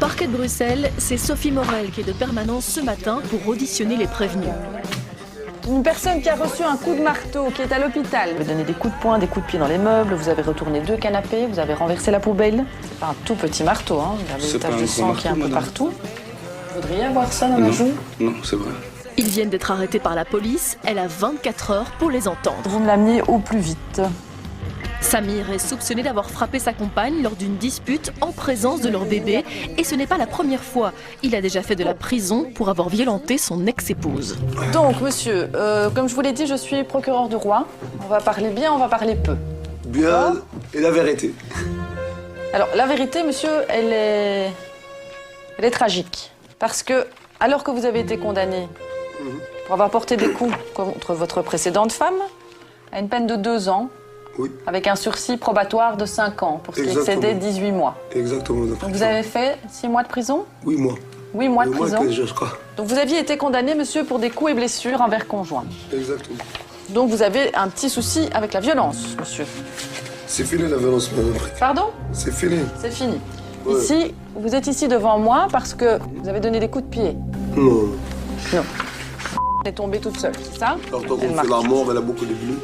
parquet de Bruxelles, c'est Sophie Morel qui est de permanence ce matin pour auditionner les prévenus. Une personne qui a reçu un coup de marteau, qui est à l'hôpital. Vous avez donné des coups de poing, des coups de pied dans les meubles, vous avez retourné 2 canapés, vous avez renversé la poubelle. C'est pas un tout petit marteau, hein. Vous avez des taches de sang qui est un peu partout. Vous voudriez avoir ça dans la joue? Non, c'est vrai. Ils viennent d'être arrêtés par la police. Elle a 24 heures pour les entendre. Vous me l'amenez au plus vite. Samir est soupçonné d'avoir frappé sa compagne lors d'une dispute en présence de leur bébé. Et ce n'est pas la première fois. Il a déjà fait de la prison pour avoir violenté son ex-épouse. Donc, monsieur, comme je vous l'ai dit, je suis procureur du roi. On va parler bien, on va parler peu. Bien, et la vérité. Alors, la vérité, monsieur, elle est tragique. Parce que, alors que vous avez été condamné pour avoir porté des coups contre votre précédente femme, à une peine de 2 ans, oui, avec un sursis probatoire de 5 ans, pour ce qui excédait 18 mois. Exactement. Donc vous avez fait 6 mois de prison? 8 mois. 8 mois de 8 mois prison. que je crois. Donc vous aviez été condamné, monsieur, pour des coups et blessures envers conjoint. Exactement. Donc vous avez un petit souci avec la violence, monsieur. C'est fini la violence, madame. Pardon? C'est fini. C'est fini. Ouais. Ici, vous êtes ici devant moi parce que vous avez donné des coups de pied. Non. Non. Elle est tombée toute seule, c'est ça? Alors, quand Elle on marche. fait la mort, elle a beaucoup de bleus.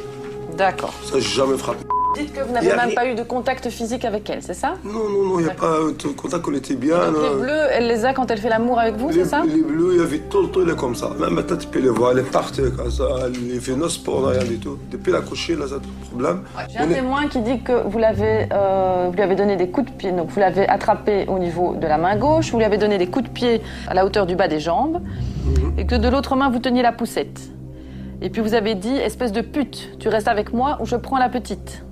D'accord. Ça, j'ai jamais frappé. Vous dites que vous n'avez même pas eu de contact physique avec elle, c'est ça? Non, il n'y a pas de contact qu'on était bien. Donc les bleus, elle les a quand elle fait l'amour avec vous, c'est ça? Les bleus, il y avait tout le temps, il est comme ça. Même maintenant, tu peux les voir, elle est partie comme ça, elle fait no sport, rien du tout. Depuis l'accoucher, là, ça a tout problème. J'ai un témoin qui dit que vous lui avez donné des coups de pied. Donc vous l'avez attrapé au niveau de la main gauche, vous lui avez donné des coups de pied à la hauteur du bas des jambes, et que de l'autre main, vous teniez la poussette. Et puis vous avez dit, espèce de pute, tu restes avec moi ou je prends la petite.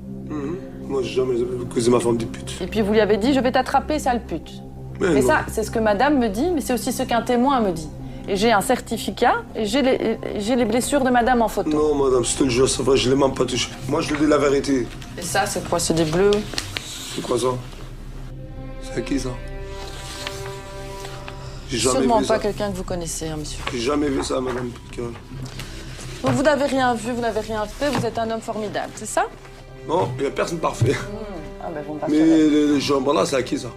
Moi, j'ai jamais accusé ma femme de pute. Et puis vous lui avez dit, je vais t'attraper, sale pute. Mais non. ça, c'est ce que madame me dit, mais c'est aussi ce qu'un témoin me dit. Et j'ai un certificat et j'ai les blessures de madame en photo. Non, madame, je te le jure, c'est vrai, je ne l'ai même pas touché. Moi, je lui dis la vérité. Et ça, c'est quoi? C'est des bleus? C'est quoi ça? C'est qui ça? J'ai jamais Sûrement vu pas ça. quelqu'un que vous connaissez, hein, monsieur. J'ai jamais vu ça, madame Piquet. Donc vous n'avez rien vu, vous n'avez rien fait, vous êtes un homme formidable, c'est ça? Non, il n'y a personne parfait. Ah ben vous me Mais rassurez. les jambes là, c'est à qui ça?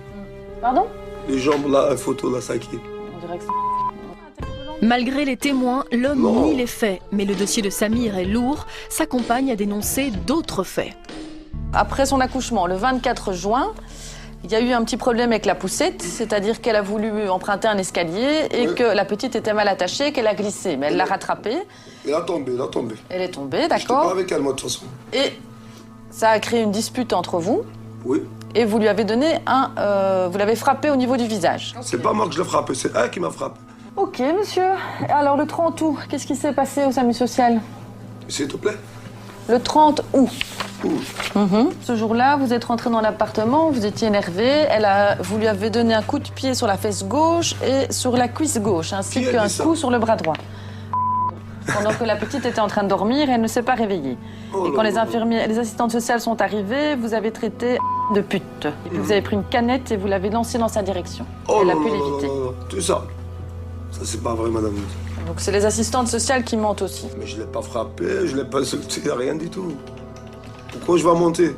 Pardon? Les jambes là, la photo là, c'est à qui? On dirait que Malgré les témoins, l'homme Non. nie les faits. Mais le dossier de Samir est lourd. Sa compagne a dénoncé d'autres faits. Après son accouchement, le 24 juin, il y a eu un petit problème avec la poussette, c'est-à-dire qu'elle a voulu emprunter un escalier et Oui. que la petite était mal attachée, qu'elle a glissé. Mais elle l'a rattrapée, Elle a tombé, elle a tombé. elle est tombée, J'étais pas d'accord? avec elle, moi, de toute façon. Et ça a créé une dispute entre vous Oui. et vous lui avez donné vous l'avez frappé au niveau du visage. C'est pas moi que je l'ai frappé, c'est elle qui m'a frappé. Ok, monsieur. Alors, le 30 août, qu'est-ce qui s'est passé au SAMU social? S'il te plaît. Le 30 août. Ouh. Ce jour-là, vous êtes rentré dans l'appartement, vous étiez énervé, vous lui avez donné un coup de pied sur la fesse gauche et sur la cuisse gauche, ainsi Qui a qu'un dit ça? coup sur le bras droit. Pendant que la petite était en train de dormir, elle ne s'est pas réveillée. Oh Et là quand les là. infirmières, les assistantes sociales sont arrivées, vous avez traité de pute. Et puis vous avez pris une canette et vous l'avez lancée dans sa direction. Oh Elle a là pu là là l'éviter. là là. Tout ça. Ça, c'est pas vrai, madame. Donc c'est les assistantes sociales qui mentent aussi. Mais je l'ai pas frappé, je l'ai pas insulté, rien du tout. Pourquoi je vais monter?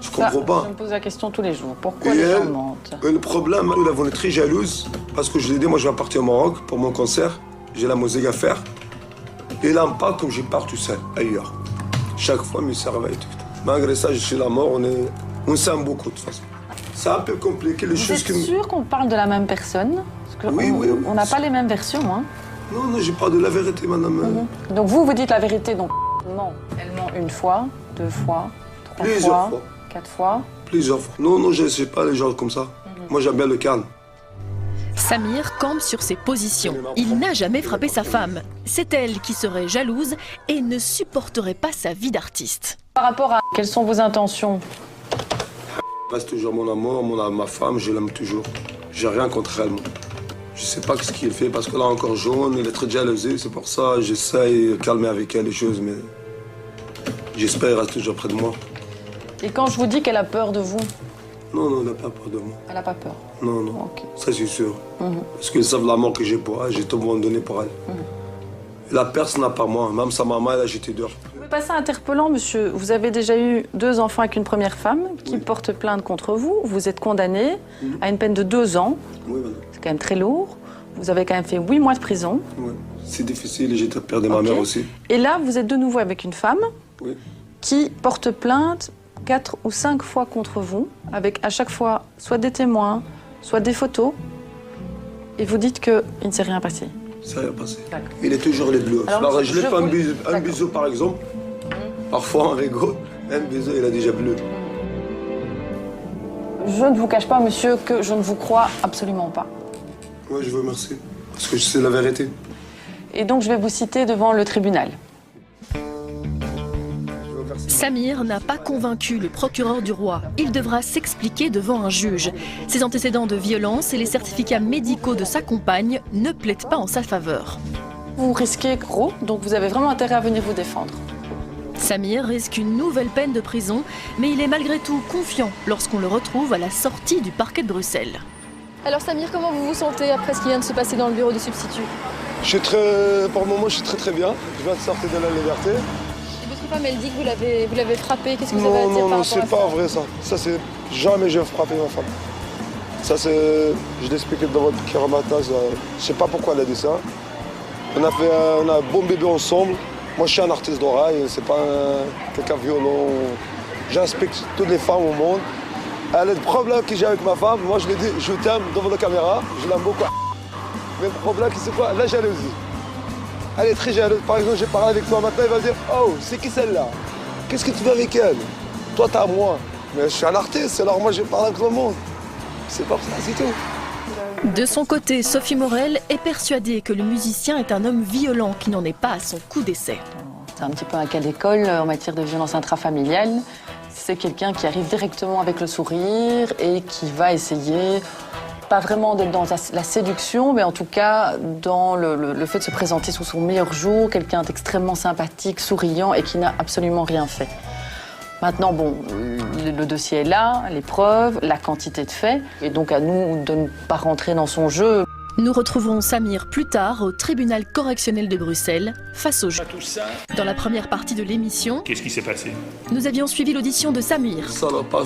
Je Ça, comprends pas. Je me pose la question tous les jours. Pourquoi Et les gens elle, mentent? le problème, elle est très jalouse parce que je l'ai dit, moi je vais partir au Maroc pour mon concert. J'ai la musique à faire. Et elle n'aime pas comme je pars tout seul, ailleurs. Chaque fois, elle me servait et tout. Malgré ça, je suis la mort, on s'aime beaucoup de toute façon. C'est un peu compliqué, les Vous choses êtes que... sûr qu'on parle de la même personne? Parce que Oui, oui. on n'a pas les mêmes versions, hein. Non, j'ai pas de la vérité, madame. Donc vous dites la vérité, donc ment. Elle ment une fois, 2 fois, 3 Plusieurs fois. 4 fois. Plusieurs fois. Non, je ne sais pas les gens comme ça. Moi, j'aime bien le calme. Samir campe sur ses positions. Il n'a jamais frappé sa femme. C'est elle qui serait jalouse et ne supporterait pas sa vie d'artiste. Par rapport à quelles sont vos intentions? Reste toujours mon amour, ma femme, je l'aime toujours. J'ai rien contre elle, moi. Je sais pas ce qu'il fait parce qu'elle est encore jaune, elle est très jalousée, c'est pour ça que j'essaye de calmer avec elle les choses, mais j'espère qu'elle reste toujours près de moi. Et quand je vous dis qu'elle a peur de vous, Non, elle n'a pas peur de moi. elle n'a pas peur. Non, Ok. ça c'est sûr. Parce qu'ils savent l'amour que j'ai pour elle, j'ai tout le monde donné pour elle. Et la personne n'a pas moi, même sa maman, elle a jeté dehors. passer interpellant, monsieur. Vous avez déjà eu 2 enfants avec une première femme qui porte plainte contre vous. Vous êtes condamné à une peine de 2 ans. Oui, madame. C'est quand même très lourd. Vous avez quand même fait 8 mois de prison. Oui. C'est difficile et j'ai perdu ma mère aussi. Et là, vous êtes de nouveau avec une femme Oui. qui porte plainte 4 ou 5 fois contre vous, avec à chaque fois soit des témoins, soit des photos. Et vous dites qu'il ne s'est rien passé. Ça n'a rien passé. D'accord. Il est toujours les bleus. Alors, Je l'ai fait un D'accord. bisou, par exemple. Parfois, on rigole. Un bisou, il a déjà bleu. Je ne vous cache pas, monsieur, que je ne vous crois absolument pas. Oui, je vous remercie. Parce que c'est la vérité. Et donc, je vais vous citer devant le tribunal. Samir n'a pas convaincu le procureur du roi. Il devra s'expliquer devant un juge. Ses antécédents de violence et les certificats médicaux de sa compagne ne plaident pas en sa faveur. Vous risquez gros, donc vous avez vraiment intérêt à venir vous défendre. Samir risque une nouvelle peine de prison, mais il est malgré tout confiant lorsqu'on le retrouve à la sortie du parquet de Bruxelles. Alors Samir, comment vous vous sentez après ce qui vient de se passer dans le bureau de substitut? Pour le moment, je suis très bien. Je viens de sortir de la liberté. Votre femme, elle dit que vous l'avez frappée. Qu'est-ce que vous avez à dire par rapport à ça? c'est pas vrai ça. Ça, c'est jamais j'ai frappé ma femme. Ça, c'est. Je l'ai expliqué dans votre Kiramata. Je sais pas pourquoi elle a dit ça. On a un bon bébé ensemble. Moi, je suis un artiste d'oreille, c'est pas quelqu'un violent. J'inspecte toutes les femmes au monde. Elle a le problème que j'ai avec ma femme, moi je lui dis, je t'aime devant la caméra, je l'aime beaucoup. Mais le problème, c'est quoi? La jalousie. Elle est très jalouse. Par exemple, j'ai parlé avec toi maintenant, elle va dire, oh, c'est qui celle-là? Qu'est-ce que tu fais avec elle? Toi, t'as moi. Mais je suis un artiste, alors moi, je parle avec tout le monde. C'est pas ça, c'est tout. De son côté, Sophie Morel est persuadée que le musicien est un homme violent qui n'en est pas à son coup d'essai. C'est un petit peu un cas d'école en matière de violence intrafamiliale. C'est quelqu'un qui arrive directement avec le sourire et qui va essayer, pas vraiment d'être dans la séduction, mais en tout cas dans le fait de se présenter sous son meilleur jour, quelqu'un d'extrêmement sympathique, souriant et qui n'a absolument rien fait. Maintenant, bon, le dossier est là, les preuves, la quantité de faits, et donc à nous de ne pas rentrer dans son jeu. Nous retrouverons Samir plus tard au tribunal correctionnel de Bruxelles, face au juge. Dans la première partie de l'émission, qu'est-ce qui s'est passé? nous avions suivi l'audition de Samir, Ça va pas.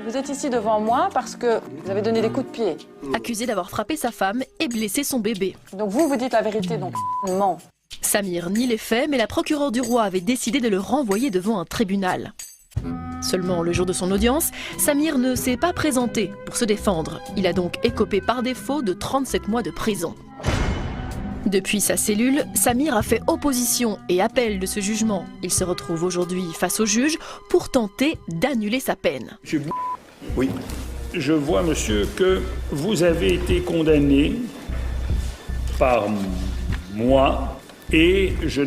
Vous êtes ici devant moi parce que vous avez donné des coups de pied. accusé d'avoir frappé sa femme et blessé son bébé. Donc vous dites la vérité, donc ment. Samir nie les faits, mais la procureure du roi avait décidé de le renvoyer devant un tribunal. Seulement le jour de son audience, Samir ne s'est pas présenté pour se défendre. Il a donc écopé par défaut de 37 mois de prison. Depuis sa cellule, Samir a fait opposition et appel de ce jugement. Il se retrouve aujourd'hui face au juge pour tenter d'annuler sa peine. Monsieur Bou- Oui. Je vois, monsieur, que vous avez été condamné par moi et je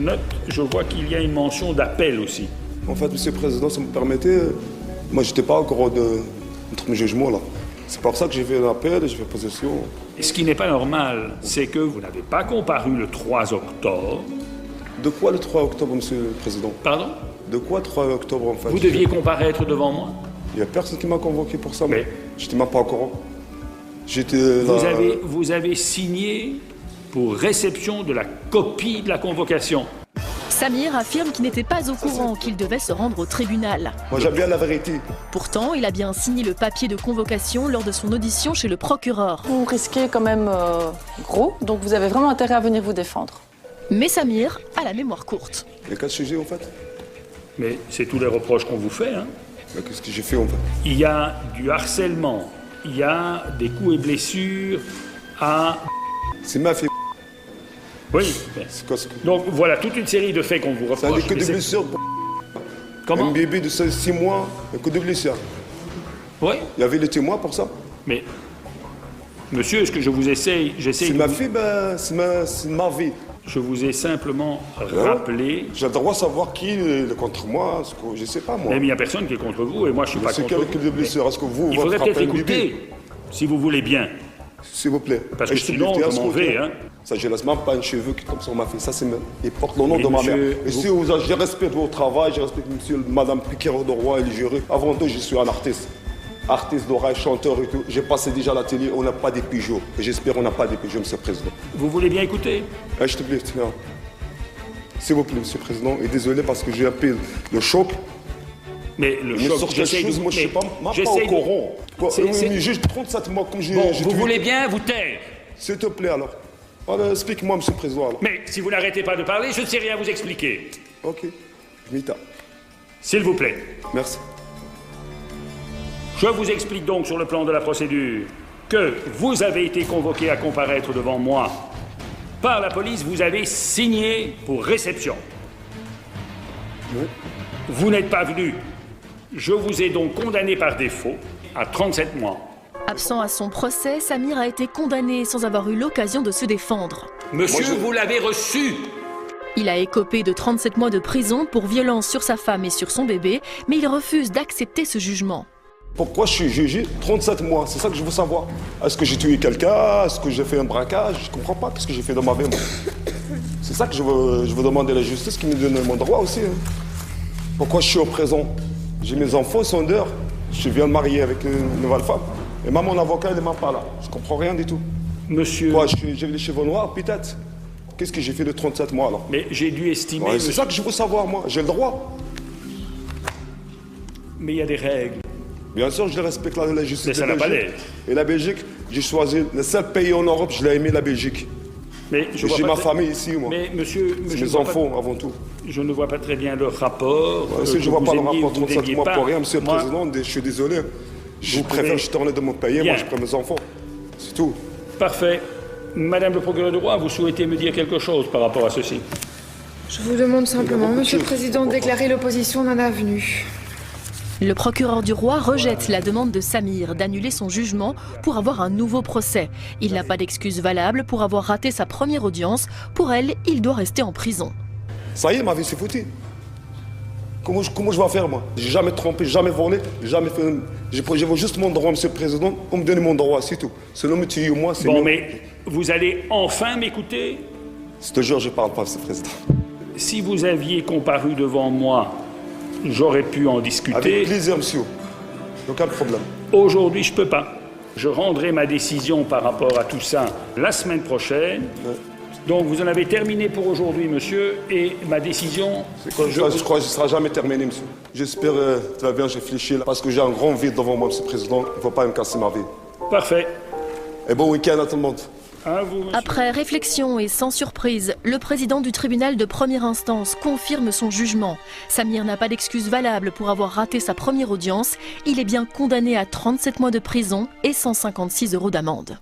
vois qu'il y a une mention d'appel aussi. En fait, Monsieur le Président, ça me permettait. Moi, j'étais pas encore entre mes jugements là. C'est pour ça que j'ai fait un appel et j'ai fait possession. Et ce qui n'est pas normal, c'est que vous n'avez pas comparu le 3 octobre. De quoi le 3 octobre, Monsieur le Président? Pardon? De quoi 3 octobre en fait? Vous deviez comparaître devant moi. Il n'y a personne qui m'a convoqué pour ça. Mais- J'étais même pas au courant. J'étais là. Vous avez signé pour réception de la copie de la convocation. Samir affirme qu'il n'était pas au courant qu'il devait se rendre au tribunal. Moi, j'aime bien la vérité. Pourtant, il a bien signé le papier de convocation lors de son audition chez le procureur. Vous risquez quand même gros, donc vous avez vraiment intérêt à venir vous défendre. Mais Samir a la mémoire courte. Il y a 4 sujets en fait. Mais c'est tous les reproches qu'on vous fait, hein. Mais qu'est-ce que j'ai fait en fait? Il y a du harcèlement, il y a des coups et blessures à... C'est ma fille. Oui. mais- C'est quoi ce que. Donc voilà toute une série de faits qu'on vous Ça reproche. n'est que Mais des c'est- blessures. Comment? Un bébé de 6 mois, que de blessures. Oui, Il y avait les témoins pour ça. mais... Monsieur, est-ce que je vous essaye... C'est ma fille, ben, c'est ma vie. Je vous ai simplement rappelé... J'ai le droit de savoir qui est contre moi, ce que je sais pas moi. Mais il n'y a personne qui est contre vous et moi je suis pas C'est contre quel vous. de blessure? Est-ce que vous, Il votre faudrait peut-être frappé un bébé? écouter, si vous voulez bien. S'il vous plaît. Parce que Et je te sinon, dis, je m'en vais, hein. Ça, je laisse même pas un cheveu qui tombe sur ma fille. Ça, c'est il porte le nom Mais de ma monsieur, mère. Et si je respecte votre travail, je respecte monsieur, madame procureur de roi et les jurés. Avant tout, je suis un artiste. Artiste d'oreille, chanteur et tout. J'ai passé déjà à la télé, on n'a pas des pigeons. Et j'espère qu'on n'a pas des pigeons, monsieur le Président. Vous voulez bien écouter? Je te plaît, tiens. S'il vous plaît, Monsieur le Président, et désolé parce que j'ai un peu le choc. Mais le Mais choc, sur quelque chose, moi je ne suis pas au courant. Mais juste 37 mois, comme j'ai... Bon, vous voulez bien vous taire? S'il te plaît alors. Alors explique-moi, Monsieur le Président. Alors. Mais si vous n'arrêtez pas de parler, je ne sais rien vous expliquer. Ok, je m'y tape. S'il vous plaît. Merci. Je vous explique donc sur le plan de la procédure que vous avez été convoqué à comparaître devant moi par la police, vous avez signé pour réception. Oui. Vous n'êtes pas venu. Je vous ai donc condamné par défaut à 37 mois. Absent à son procès, Samir a été condamné sans avoir eu l'occasion de se défendre. Monsieur, vous l'avez reçu. Il a écopé de 37 mois de prison pour violence sur sa femme et sur son bébé, mais il refuse d'accepter ce jugement. Pourquoi je suis jugé 37 mois? C'est ça que je veux savoir. Est-ce que j'ai tué quelqu'un? Est-ce que j'ai fait un braquage? Je ne comprends pas ce que j'ai fait dans ma vie, moi. C'est ça que je veux demander à la justice qui me donne mon droit aussi. Hein. Pourquoi je suis en prison? J'ai mes enfants, ils sont dehors. Je viens de marier avec une nouvelle femme. Et même mon avocat, il n'est même pas là. Je ne comprends rien du tout. Monsieur... Quoi, j'ai les cheveux noirs, peut-être? Qu'est-ce que j'ai fait de 37 mois, alors? Mais j'ai dû estimer... Ouais, c'est ça que je veux savoir, moi. J'ai le droit. Mais il y a des règles. Bien sûr, je respecte la justice Mais ça n'a pas l'air. Et la Belgique, j'ai choisi le seul pays en Europe, je l'ai aimé, la Belgique. Mais j'ai ma famille ici, moi. Mais monsieur... mes enfants, avant tout. Je ne vois pas très bien le rapport. Si je ne vois pas le rapport 37 mois pas. pour rien, Monsieur le Président, je suis désolé. Je préfère retourner de mon pays, moi je prends mes enfants. C'est tout. Parfait. Madame le procureur du roi, vous souhaitez me dire quelque chose par rapport à ceci? Je vous demande simplement, Monsieur le Président, de déclarer l'opposition non avenue. Le procureur du roi rejette la demande de Samir d'annuler son jugement pour avoir un nouveau procès. Il n'a pas d'excuse valable pour avoir raté sa première audience. Pour elle, il doit rester en prison. Ça y est, ma vie c'est foutu. Comment je vais faire, moi? J'ai jamais trompé, jamais volé, jamais fait... Je veux juste mon droit, Monsieur le Président, on me donne mon droit, c'est tout. Sinon, me tuer moi, c'est bon, mieux. Mais vous allez enfin m'écouter? Je te jure, je ne parle pas, Monsieur le Président. Si vous aviez comparu devant moi, j'aurais pu en discuter. Avec plaisir, monsieur. Aucun problème. Aujourd'hui, je ne peux pas. Je rendrai ma décision par rapport à tout ça la semaine prochaine. Ouais. Donc, vous en avez terminé pour aujourd'hui, monsieur, et ma décision... Je crois que ce ne sera jamais terminé, monsieur. J'espère que tu vas bien réfléchir, là, parce que j'ai un grand vide devant moi, Monsieur le Président. Il ne faut pas me casser ma vie. Parfait. Et bon week-end à tout le monde. À vous, monsieur. Après réflexion et sans surprise, le président du tribunal de première instance confirme son jugement. Samir n'a pas d'excuse valable pour avoir raté sa première audience. Il est bien condamné à 37 mois de prison et 156 € d'amende.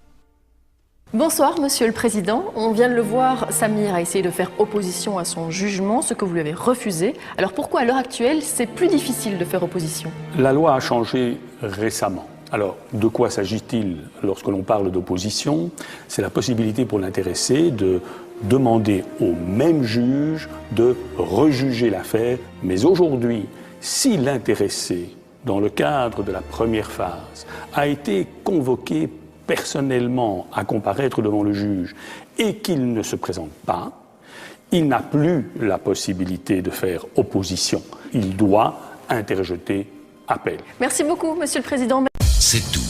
Bonsoir, Monsieur le Président. On vient de le voir, Samir a essayé de faire opposition à son jugement, ce que vous lui avez refusé. Alors pourquoi, à l'heure actuelle, c'est plus difficile de faire opposition? La loi a changé récemment. Alors, de quoi s'agit-il lorsque l'on parle d'opposition? C'est la possibilité pour l'intéressé de demander au même juge de rejuger l'affaire. Mais aujourd'hui, si l'intéressé, dans le cadre de la première phase, a été convoqué personnellement à comparaître devant le juge et qu'il ne se présente pas, il n'a plus la possibilité de faire opposition. Il doit interjeter appel. Merci beaucoup, Monsieur le Président. C'est tout.